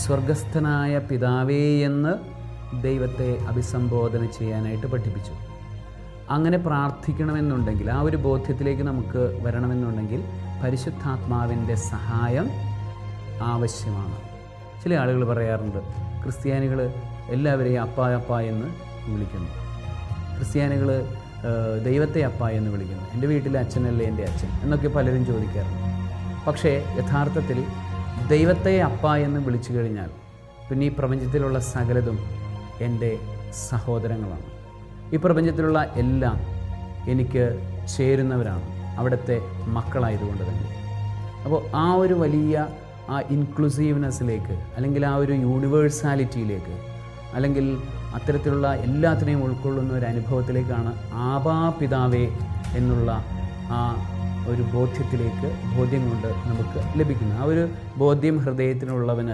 സ്വർഗസ്ഥനായ പിതാവേ എന്ന് ദൈവത്തെ അഭിസംബോധന ചെയ്യാനായിട്ട് പഠിപ്പിച്ചു. അങ്ങനെ പ്രാർത്ഥിക്കണമെന്നുണ്ടെങ്കിൽ, ആ ഒരു ബോധ്യത്തിലേക്ക് നമുക്ക് വരണമെന്നുണ്ടെങ്കിൽ പരിശുദ്ധാത്മാവിൻ്റെ സഹായം ആവശ്യമാണ്. ചില ആളുകൾ പറയാറുണ്ട്, ക്രിസ്ത്യാനികൾ എല്ലാവരെയും അപ്പ അപ്പ എന്ന് വിളിക്കുന്നു, ക്രിസ്ത്യാനികൾ ദൈവത്തെ അപ്പ എന്ന് വിളിക്കുന്നു, എൻ്റെ വീട്ടിലെ അച്ഛനല്ലേ എൻ്റെ അച്ഛൻ എന്നൊക്കെ പലരും ചോദിക്കാറുണ്ട്. പക്ഷേ യഥാർത്ഥത്തിൽ ദൈവത്തെ അപ്പ എന്ന് വിളിച്ചു കഴിഞ്ഞാൽ പിന്നെ ഈ പ്രപഞ്ചത്തിലുള്ള സകലതും എൻ്റെ സഹോദരങ്ങളാണ്. ഈ പ്രപഞ്ചത്തിലുള്ള എല്ലാം എനിക്ക് ചേരുന്നവരാണ്, അവിടുത്തെ മക്കളായതുകൊണ്ട് തന്നെ. അപ്പോൾ ആ ഒരു വലിയ ആ ഇൻക്ലൂസീവ്നെസ്സിലേക്ക്, അല്ലെങ്കിൽ ആ ഒരു യൂണിവേഴ്സാലിറ്റിയിലേക്ക്, അല്ലെങ്കിൽ അത്തരത്തിലുള്ള എല്ലാത്തിനെയും ഉൾക്കൊള്ളുന്ന ഒരു അനുഭവത്തിലേക്കാണ് ആബാ പിതാവേ എന്നുള്ള ആ ഒരു ബോധ്യം കൊണ്ട് നമുക്ക് ലഭിക്കുന്നത്. ആ ഒരു ബോധ്യം ഹൃദയത്തിനുള്ളവന്